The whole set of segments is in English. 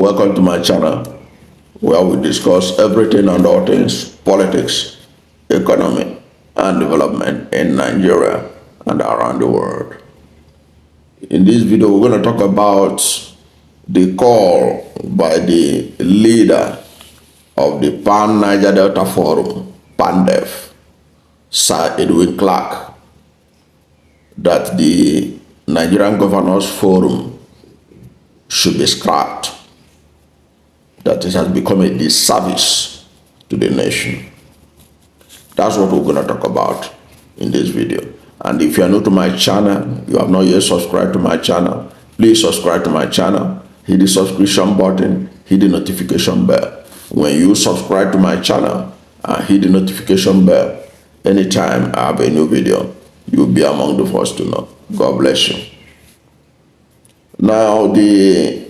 Welcome to my channel where we discuss everything and all things politics, economy, and development in Nigeria and around the world. In this video, we're going to talk about the call by the leader of the Pan Niger Delta Forum, PANDEF, Sir Edwin Clark, that the Nigerian Governors Forum should be scrapped, that it has become a disservice to the nation. That's what we're going to talk about in this video. And if you are new to my channel, you have not yet subscribed to my channel, please subscribe to my channel, hit the subscription button, hit the notification bell. When you subscribe to my channel and hit the notification bell, anytime I have a new video, you'll be among the first to know. God bless you. Now, the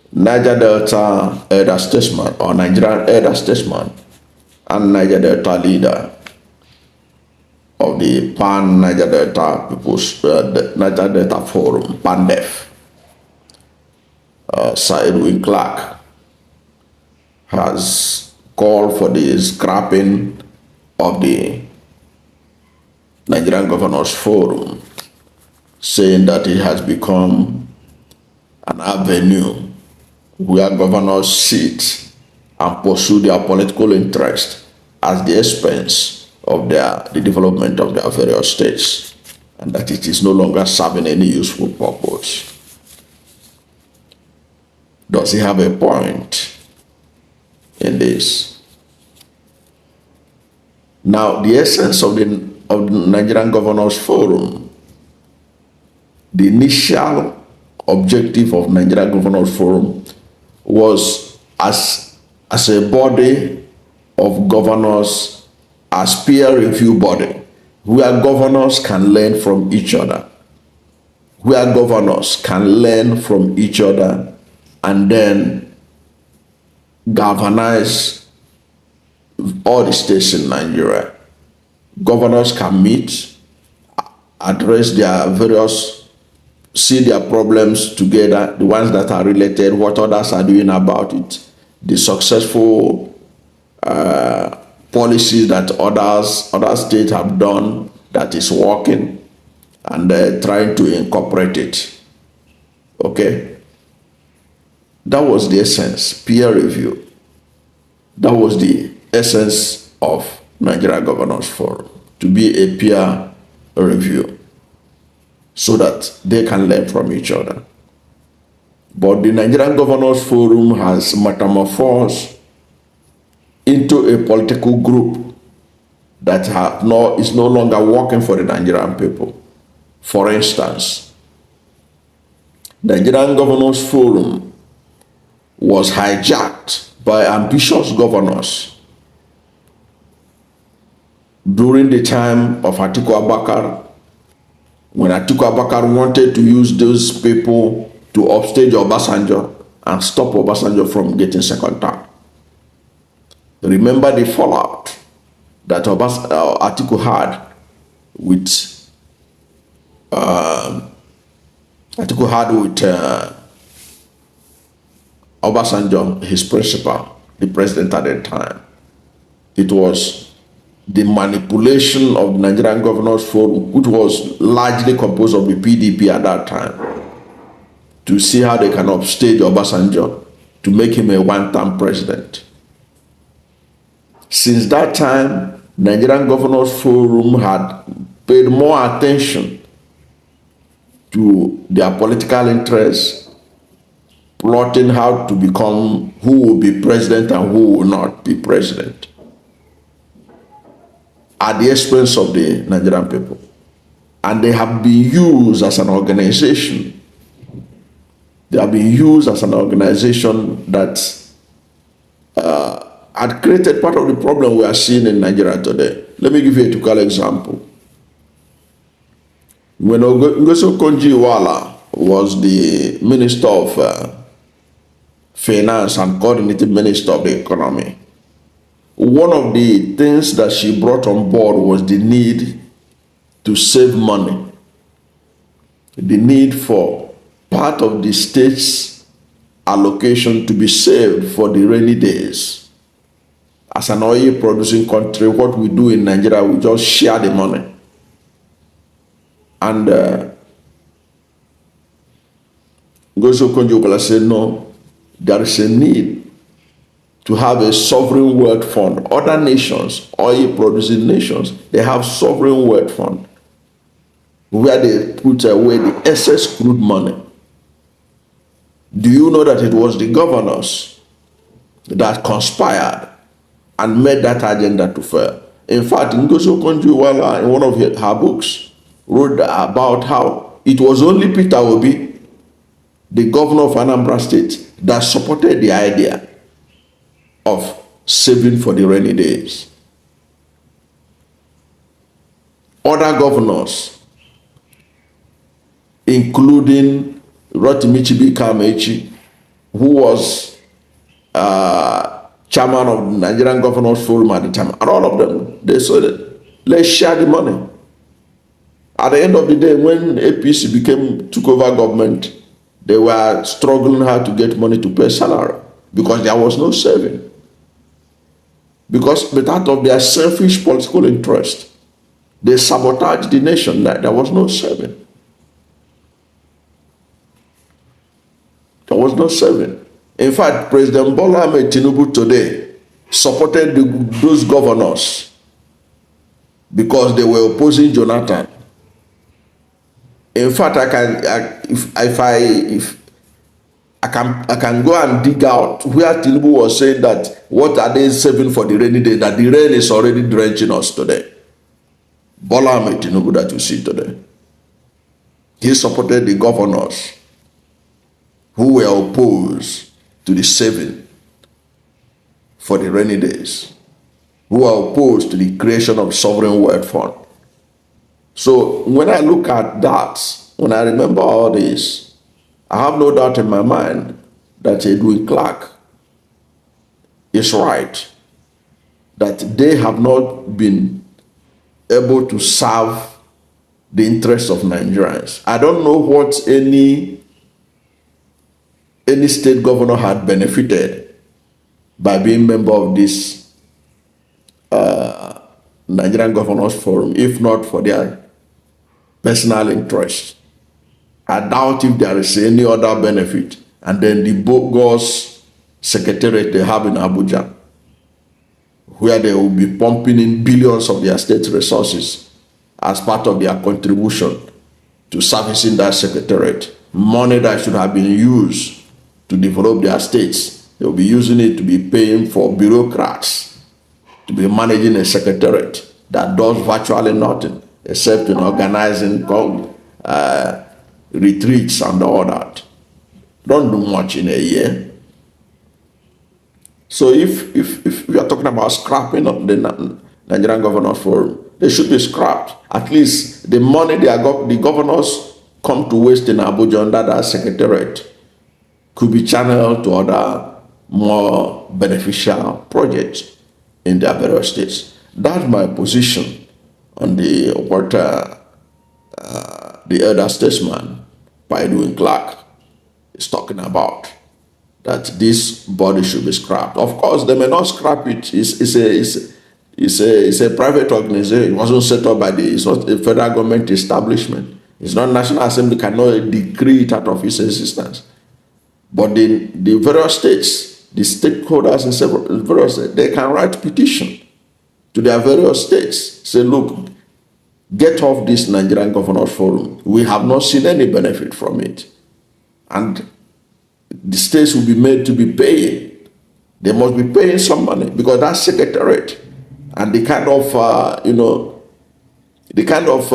Niger Delta elder statesman, or Nigerian elder statesman, and Niger Delta leader of the Pan Niger Delta Niger Delta Forum, PANDEF, Sir Edwin Clark, has called for the scrapping of the Nigerian Governors Forum, saying that it has become an avenue where governors sit and pursue their political interest at the expense of the development of their various states, and that it is no longer serving any useful purpose. Does he have a point in this? Now, the essence of the Nigerian Governors Forum, the initial objective of Nigerian Governors Forum was as a body of governors, as peer review body, where governors can learn from each other, and then galvanize all the states in Nigeria. Governors can meet, address their various, see their problems together, the ones that are related, what others are doing about it, the successful policies that other states have done that is working, and trying to incorporate it. Okay? That was the essence, peer review. That was the essence of Nigerian Governors Forum, to be a peer review, so that they can learn from each other. But the Nigerian Governors Forum has metamorphosed into a political group that is no longer working for the Nigerian people. For instance, the Nigerian Governors Forum was hijacked by ambitious governors during the time of Atiku Abubakar, when Atiku Abubakar wanted to use those people to upstage Obasanjo and stop Obasanjo from getting second term. Remember the fallout that Atiku had with Obasanjo, his principal, the president at the time. It was the manipulation of the Nigerian Governors Forum, which was largely composed of the PDP at that time, to see how they can upstage Obasanjo to make him a one-term president. Since that time, Nigerian Governors Forum had paid more attention to their political interests, plotting how to become, who will be president and who will not be president, at the expense of the Nigerian people. And they have been used as an organization. They have been used as an organization that had created part of the problem we are seeing in Nigeria today. Let me give you a typical example. When Ngozi Okonjo-Iweala was the Minister of Finance and Coordinating Minister of the Economy, one of the things that she brought on board was the need to save money, the need for part of the state's allocation to be saved for the rainy days. As an oil producing country, what we do in Nigeria, we just share the money. And Ngozi Okonjo-Iweala said, no, there is a need to have a sovereign wealth fund. Other nations, oil producing nations, they have sovereign wealth fund where they put away the excess crude money. Do you know that it was the governors that conspired and made that agenda to fail? In fact, Ngozi Okonjo-Iweala, in one of her books, wrote about how it was only Peter Obi, the governor of Anambra State, that supported the idea of saving for the rainy days. Other governors, including Rotimi Kamechi, who was chairman of the Nigerian Governors Forum at the time, and all of them, they said, let's share the money. At the end of the day, when APC took over government, they were struggling hard to get money to pay salary because there was no saving. But out of their selfish political interest, they sabotaged the nation. There was no saving. There was no saving. In fact, President Bola Ahmed Tinubu today supported those governors because they were opposing Jonathan. In fact, I can go and dig out where Tinubu was saying that what are they saving for the rainy day, that the rain is already drenching us today. Bola Ahmed Tinubu that you see today. He supported the governors who were opposed to the saving for the rainy days, who are opposed to the creation of sovereign wealth fund. So when I look at that, when I remember all this, I have no doubt in my mind that Edwin Clark is right, that they have not been able to serve the interests of Nigerians. I don't know what any state governor had benefited by being member of this Nigerian Governors Forum, if not for their personal interest. I doubt if there is any other benefit. And then the bogus secretariat they have in Abuja, where they will be pumping in billions of their state resources as part of their contribution to servicing that secretariat. Money that should have been used to develop their states, they will be using it to be paying for bureaucrats to be managing a secretariat that does virtually nothing except in organizing retreats and all that. Don't do much in a year. So if we are talking about scrapping of the Nigerian Governors Forum, they should be scrapped. At least the money the governors come to waste in Abuja under that secretariat could be channeled to other more beneficial projects in their various states. That's my position on the elder statesman, Edwin Clark, is talking about, that this body should be scrapped. Of course, they may not scrap it. It's a private organization. It wasn't set up by it's not a federal government establishment. It's not National Assembly cannot decree it out of its existence. But the various states, the stakeholders in several various states, they can write petition to their various states. Say, look, get off this Nigerian Governors Forum. We have not seen any benefit from it. And the states will be made to be paying. They must be paying some money because that's secretariat. And the kind of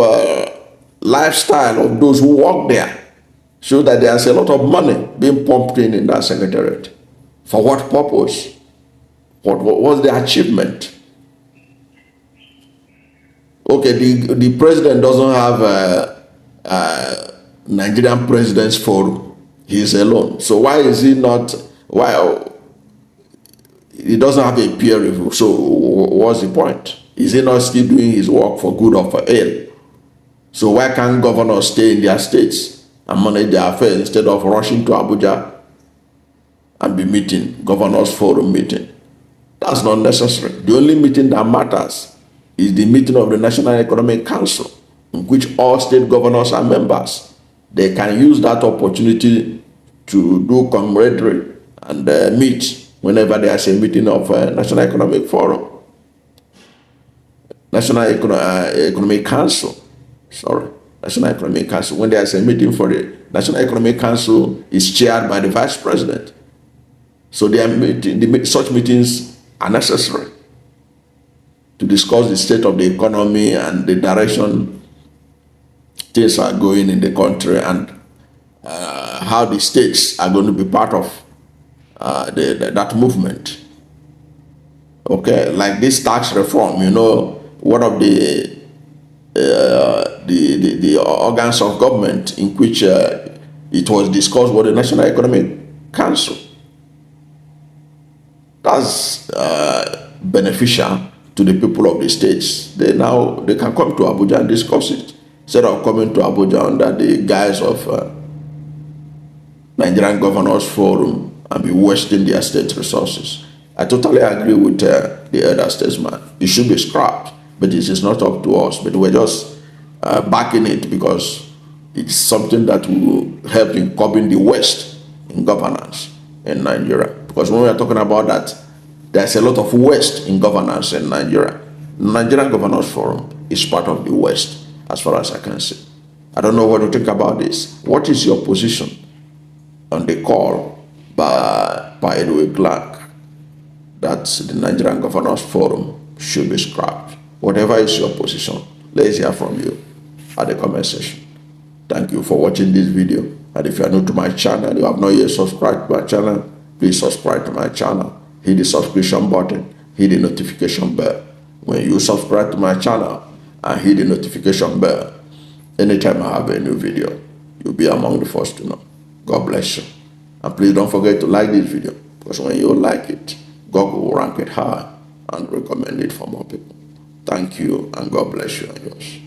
lifestyle of those who work there show that there's a lot of money being pumped in that secretariat. For what purpose? What was the achievement? Okay, the president doesn't have a Nigerian President's Forum. He's alone. So why is he not? Why he doesn't have a peer review? So what's the point? Is he not still doing his work for good or for ill? So why can't governors stay in their states and manage their affairs instead of rushing to Abuja and be meeting, Governors Forum meeting. That's not necessary. The only meeting that matters is the meeting of the National Economic Council, in which all state governors are members. They can use that opportunity to do camaraderie and meet whenever there's a meeting of National Economic Forum, National Economic Council. National Economic Council. When there's a meeting for the National Economic Council, is chaired by the Vice President. So such meetings are necessary to discuss the state of the economy and the direction things are going in the country, and how the states are going to be part of that movement. Okay, like this tax reform, one of the organs of government in which it was discussed was the National Economic Council. That's beneficial to the people of the states. They can come to Abuja and discuss it, instead of coming to Abuja under the guise of Nigerian Governors Forum and be wasting their state resources. I totally agree with the elder statesman. It should be scrapped, but it is not up to us. But we're just backing it because it's something that will help in curbing the West in governance in Nigeria. Because when we are talking about that, there's a lot of West in governance in Nigeria. Nigerian Governors Forum is part of the West, as far as I can see. I don't know what to think about this. What is your position on the call by Edwin Clark that the Nigerian Governors Forum should be scrapped? Whatever is your position, let's hear from you at the comment section. Thank you for watching this video. And if you are new to my channel, you have not yet subscribed to my channel, please subscribe to my channel. Hit the subscription button, hit the notification bell. When you subscribe to my channel and hit the notification bell, anytime I have a new video, you'll be among the first to know. God bless you. And please don't forget to like this video, because when you like it, God will rank it high and recommend it for more people. Thank you, and God bless you and yours.